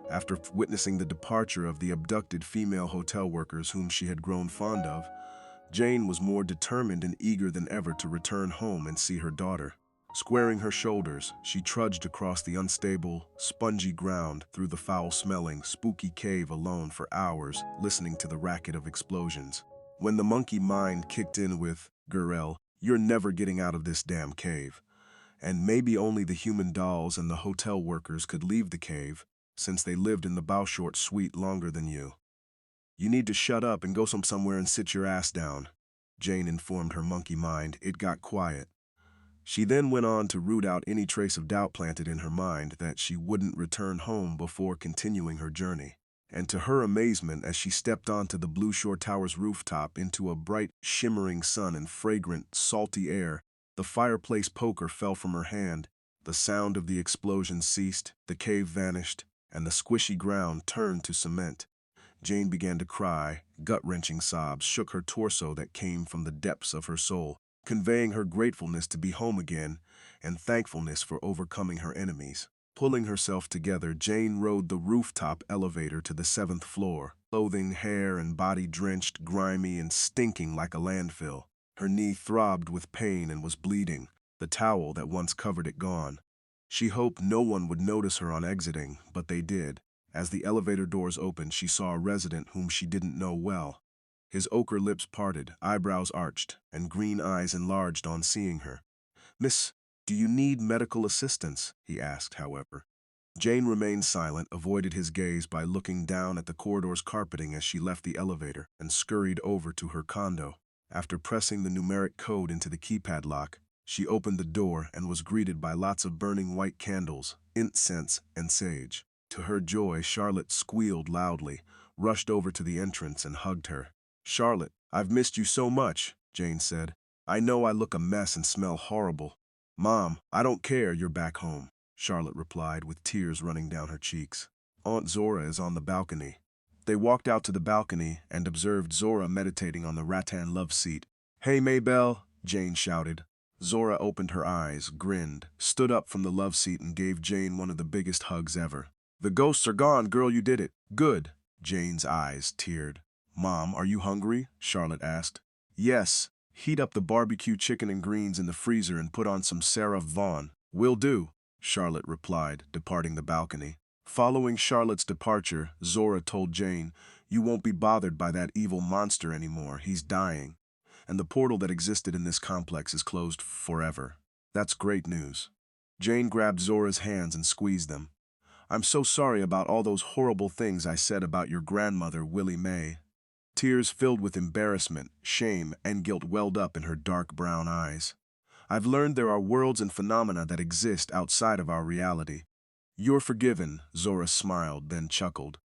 After witnessing the departure of the abducted female hotel workers whom she had grown fond of, Jane was more determined and eager than ever to return home and see her daughter. Squaring her shoulders, she trudged across the unstable, spongy ground through the foul-smelling, spooky cave alone for hours, listening to the racket of explosions. When the monkey mind kicked in with, "Girl, you're never getting out of this damn cave," and maybe only the human dolls and the hotel workers could leave the cave, since they lived in the Bauschort suite longer than you. "You need to shut up and go somewhere and sit your ass down," Jane informed her monkey mind. It got quiet. She then went on to root out any trace of doubt planted in her mind that she wouldn't return home before continuing her journey. And to her amazement, as she stepped onto the Blue Shore Tower's rooftop into a bright, shimmering sun and fragrant, salty air, the fireplace poker fell from her hand, the sound of the explosion ceased, the cave vanished, and the squishy ground turned to cement. Jane began to cry. Gut-wrenching sobs shook her torso that came from the depths of her soul, conveying her gratefulness to be home again and thankfulness for overcoming her enemies. Pulling herself together, Jane rode the rooftop elevator to the 7th floor, clothing, hair, and body drenched, grimy, and stinking like a landfill. Her knee throbbed with pain and was bleeding, the towel that once covered it gone. She hoped no one would notice her on exiting, but they did. As the elevator doors opened, she saw a resident whom she didn't know well. His ochre lips parted, eyebrows arched, and green eyes enlarged on seeing her. "Miss, do you need medical assistance?" he asked, however. Jane remained silent, avoided his gaze by looking down at the corridor's carpeting as she left the elevator and scurried over to her condo. After pressing the numeric code into the keypad lock, she opened the door and was greeted by lots of burning white candles, incense, and sage. To her joy, Charlotte squealed loudly, rushed over to the entrance, and hugged her. "Charlotte, I've missed you so much," Jane said. "I know I look a mess and smell horrible." "Mom, I don't care, you're back home," Charlotte replied with tears running down her cheeks. "Aunt Zora is on the balcony." They walked out to the balcony and observed Zora meditating on the rattan love seat. "Hey, Maybelle," Jane shouted. Zora opened her eyes, grinned, stood up from the love seat, and gave Jane one of the biggest hugs ever. "The ghosts are gone, girl, you did it. Good." Jane's eyes teared. "Mom, are you hungry?" Charlotte asked. "Yes. Heat up the barbecue chicken and greens in the freezer and put on some Sarah Vaughan." "Will do," Charlotte replied, departing the balcony. Following Charlotte's departure, Zora told Jane, "You won't be bothered by that evil monster anymore. He's dying. And the portal that existed in this complex is closed forever." "That's great news." Jane grabbed Zora's hands and squeezed them. "I'm so sorry about all those horrible things I said about your grandmother, Willie Mae." Tears filled with embarrassment, shame, and guilt welled up in her dark brown eyes. "I've learned there are worlds and phenomena that exist outside of our reality." "You're forgiven," Zora smiled, then chuckled.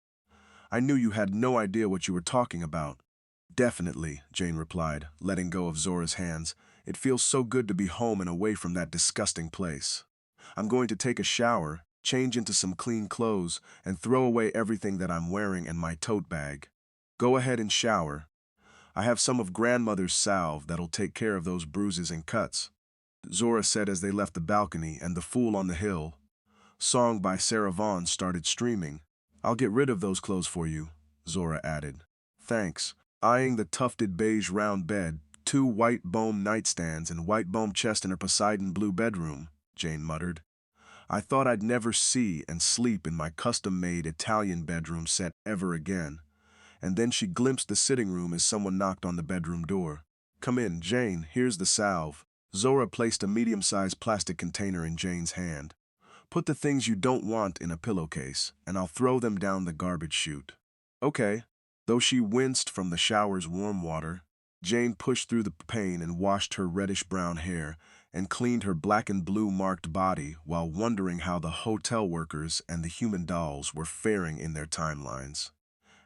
"I knew you had no idea what you were talking about." "Definitely," Jane replied, letting go of Zora's hands. "It feels so good to be home and away from that disgusting place. I'm going to take a shower, change into some clean clothes, and throw away everything that I'm wearing and my tote bag." "Go ahead and shower. I have some of Grandmother's salve that'll take care of those bruises and cuts," Zora said as they left the balcony, and "The Fool on the Hill," song by Sarah Vaughan, started streaming. "I'll get rid of those clothes for you," Zora added. "Thanks." Eyeing the tufted beige round bed, 2 white bone nightstands and white bone chest in her Poseidon blue bedroom, Jane muttered. "I thought I'd never see and sleep in my custom-made Italian bedroom set ever again." And then she glimpsed the sitting room as someone knocked on the bedroom door. "Come in, Jane, here's the salve." Zora placed a medium-sized plastic container in Jane's hand. "Put the things you don't want in a pillowcase, and I'll throw them down the garbage chute." "Okay." Though she winced from the shower's warm water, Jane pushed through the pain and washed her reddish-brown hair and cleaned her black and blue marked body while wondering how the hotel workers and the human dolls were faring in their timelines.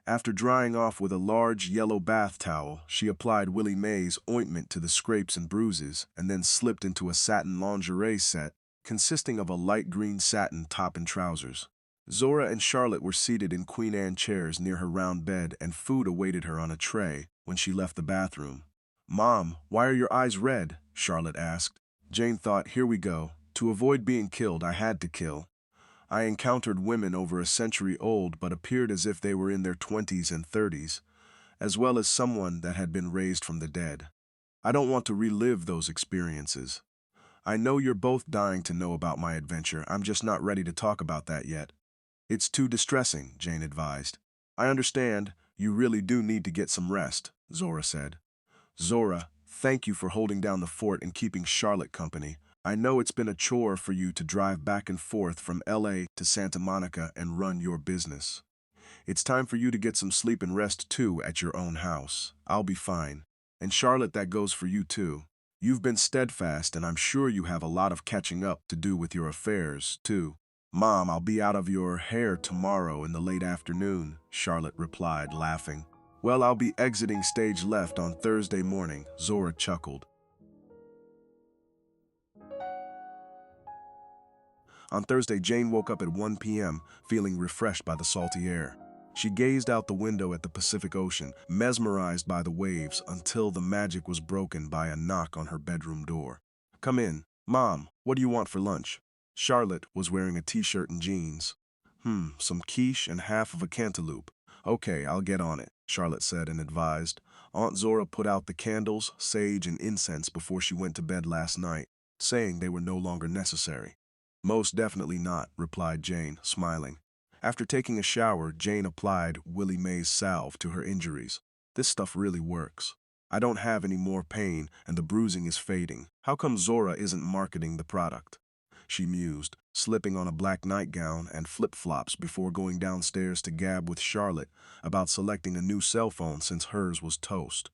After drying off with a large yellow bath towel, she applied Willie Mae's ointment to the scrapes and bruises and then slipped into a satin lingerie set consisting of a light green satin top and trousers. Zora and Charlotte were seated in Queen Anne chairs near her round bed, and food awaited her on a tray when she left the bathroom. "Mom, why are your eyes red?" Charlotte asked. Jane thought, here we go. To avoid being killed, I had to kill. I encountered women over a century old but appeared as if they were in their 20s and 30s, as well as someone that had been raised from the dead. I don't want to relive those experiences. I know you're both dying to know about my adventure. I'm just not ready to talk about that yet. It's too distressing, Jane advised. I understand. You really do need to get some rest, Zora said. Zora, thank you for holding down the fort and keeping Charlotte company. I know it's been a chore for you to drive back and forth from LA to Santa Monica and run your business. It's time for you to get some sleep and rest too at your own house. I'll be fine. And Charlotte, that goes for you too. You've been steadfast, and I'm sure you have a lot of catching up to do with your affairs, too. Mom, I'll be out of your hair tomorrow in the late afternoon, Charlotte replied, laughing. Well, I'll be exiting stage left on Thursday morning, Zora chuckled. On Thursday, Jane woke up at 1 p.m., feeling refreshed by the salty air. She gazed out the window at the Pacific Ocean, mesmerized by the waves, until the magic was broken by a knock on her bedroom door. Come in. Mom, what do you want for lunch? Charlotte was wearing a t-shirt and jeans. Some quiche and half of a cantaloupe. Okay, I'll get on it, Charlotte said and advised. Aunt Zora put out the candles, sage, and incense before she went to bed last night, saying they were no longer necessary. Most definitely not, replied Jane, smiling. After taking a shower, Jane applied Willie Mae's salve to her injuries. This stuff really works. I don't have any more pain, and the bruising is fading. How come Zora isn't marketing the product? She mused, slipping on a black nightgown and flip-flops before going downstairs to gab with Charlotte about selecting a new cell phone since hers was toast.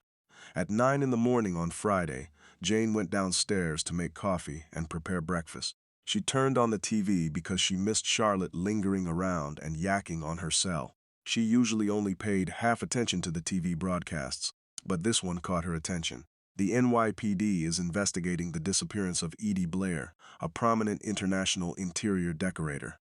At 9 in the morning on Friday, Jane went downstairs to make coffee and prepare breakfast. She turned on the TV because she missed Charlotte lingering around and yakking on her cell. She usually only paid half attention to the TV broadcasts, but this one caught her attention. The NYPD is investigating the disappearance of Edie Blair, a prominent international interior decorator.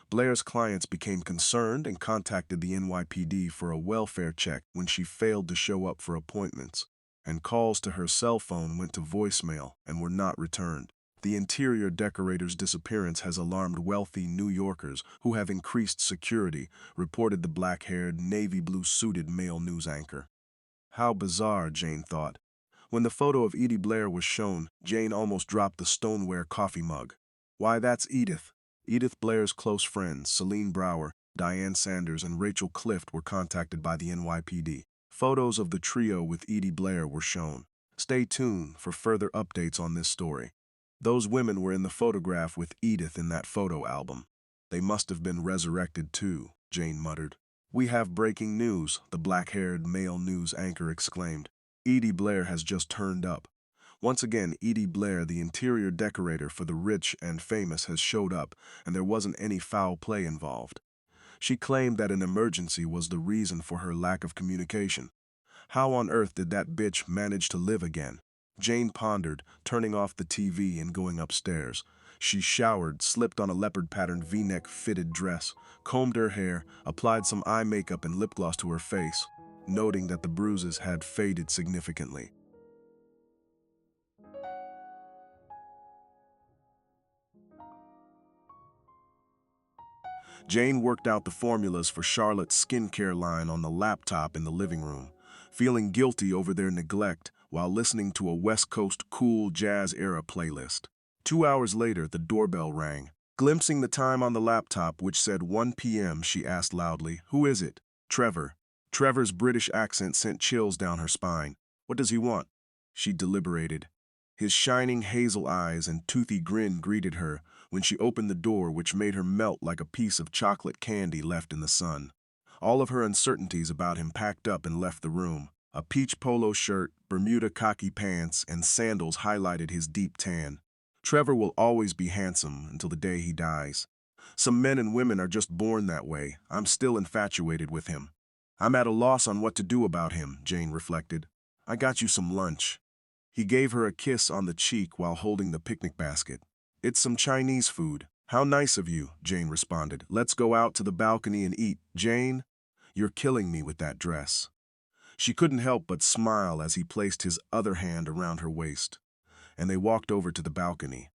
Blair's clients became concerned and contacted the NYPD for a welfare check when she failed to show up for appointments, and calls to her cell phone went to voicemail and were not returned. The interior decorator's disappearance has alarmed wealthy New Yorkers who have increased security, reported the black-haired, navy blue-suited male news anchor. How bizarre, Jane thought. When the photo of Edie Blair was shown, Jane almost dropped the stoneware coffee mug. Why, that's Edith. Edith Blair's close friends, Celine Brower, Diane Sanders, and Rachel Clift were contacted by the NYPD. Photos of the trio with Edie Blair were shown. Stay tuned for further updates on this story. Those women were in the photograph with Edith in that photo album. They must have been resurrected too, Jane muttered. We have breaking news, the black-haired male news anchor exclaimed. Edie Blair has just turned up. Once again, Edie Blair, the interior decorator for the rich and famous, has showed up, and there wasn't any foul play involved. She claimed that an emergency was the reason for her lack of communication. How on earth did that bitch manage to live again? Jane pondered, turning off the TV and going upstairs. She showered, slipped on a leopard-patterned V-neck fitted dress, combed her hair, applied some eye makeup and lip gloss to her face, noting that the bruises had faded significantly. Jane worked out the formulas for Charlotte's skincare line on the laptop in the living room, feeling guilty over their neglect while listening to a West Coast cool jazz-era playlist. 2 hours later, the doorbell rang. Glimpsing the time on the laptop, which said 1 p.m., she asked loudly, "Who is it?" "Trevor." Trevor's British accent sent chills down her spine. "What does he want?" She deliberated. His shining hazel eyes and toothy grin greeted her when she opened the door, which made her melt like a piece of chocolate candy left in the sun. All of her uncertainties about him packed up and left the room. A peach polo shirt, Bermuda khaki pants, and sandals highlighted his deep tan. Trevor will always be handsome until the day he dies. Some men and women are just born that way. I'm still infatuated with him. I'm at a loss on what to do about him, Jane reflected. I got you some lunch. He gave her a kiss on the cheek while holding the picnic basket. It's some Chinese food. How nice of you, Jane responded. Let's go out to the balcony and eat. Jane, you're killing me with that dress. She couldn't help but smile as he placed his other hand around her waist, and they walked over to the balcony.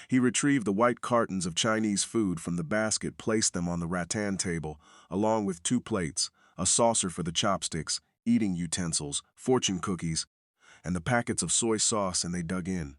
He retrieved the white cartons of Chinese food from the basket, placed them on the rattan table, along with 2 plates, a saucer for the chopsticks, eating utensils, fortune cookies, and the packets of soy sauce, and they dug in.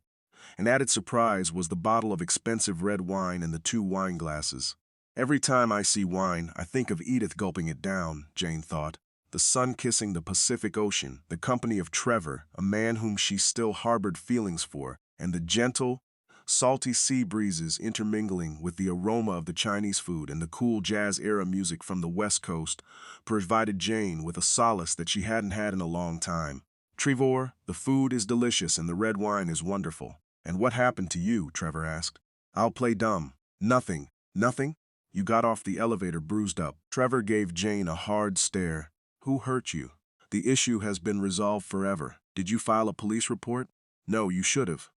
An added surprise was the bottle of expensive red wine and the 2 wine glasses. Every time I see wine, I think of Edith gulping it down, Jane thought. The sun kissing the Pacific Ocean, the company of Trevor, a man whom she still harbored feelings for, and the gentle, salty sea breezes intermingling with the aroma of the Chinese food and the cool jazz-era music from the West Coast provided Jane with a solace that she hadn't had in a long time. Trevor, the food is delicious and the red wine is wonderful. And what happened to you? Trevor asked. I'll play dumb. Nothing. Nothing? You got off the elevator bruised up. Trevor gave Jane a hard stare. Who hurt you? The issue has been resolved forever. Did you file a police report? No, you should have.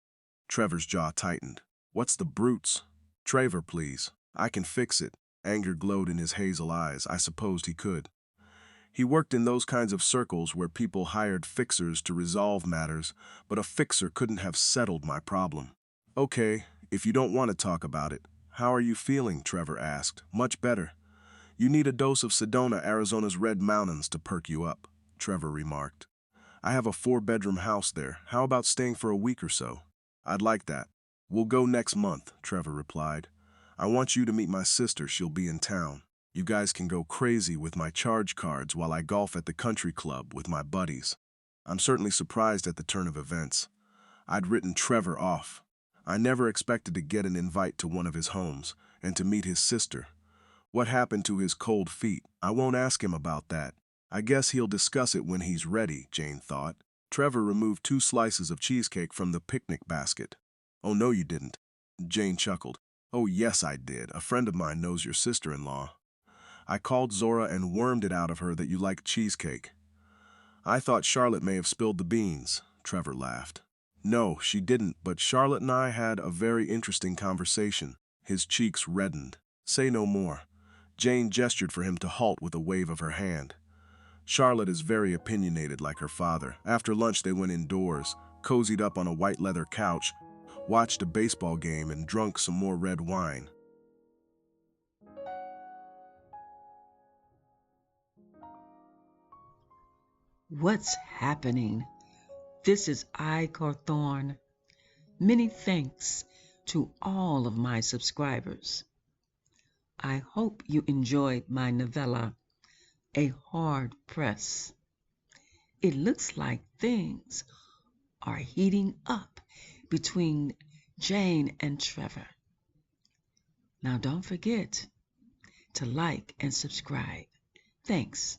Trevor's jaw tightened. What's the brutes? Trevor, please. I can fix it. Anger glowed in his hazel eyes. I supposed he could. He worked in those kinds of circles where people hired fixers to resolve matters, but a fixer couldn't have settled my problem. Okay, if you don't want to talk about it. How are you feeling? Trevor asked. Much better. You need a dose of Sedona, Arizona's Red Mountains, to perk you up, Trevor remarked. I have a 4-bedroom house there. How about staying for a week or so? I'd like that. We'll go next month, Trevor replied. I want you to meet my sister. She'll be in town. You guys can go crazy with my charge cards while I golf at the country club with my buddies. I'm certainly surprised at the turn of events. I'd written Trevor off. I never expected to get an invite to one of his homes and to meet his sister. What happened to his cold feet? I won't ask him about that. I guess he'll discuss it when he's ready, Jane thought. Trevor removed 2 slices of cheesecake from the picnic basket. Oh, no, you didn't. Jane chuckled. Oh, yes, I did. A friend of mine knows your sister-in-law. I called Zora and wormed it out of her that you liked cheesecake. I thought Charlotte may have spilled the beans, Trevor laughed. No, she didn't, but Charlotte and I had a very interesting conversation. His cheeks reddened. Say no more. Jane gestured for him to halt with a wave of her hand. Charlotte is very opinionated like her father. After lunch they went indoors, cozied up on a white leather couch, watched a baseball game, and drunk some more red wine. What's happening? This is COWTHERN. Many thanks to all of my subscribers. I hope you enjoyed my novella, A Hard Press. It looks like things are heating up between Jane and Trevor. Now don't forget to like and subscribe. Thanks.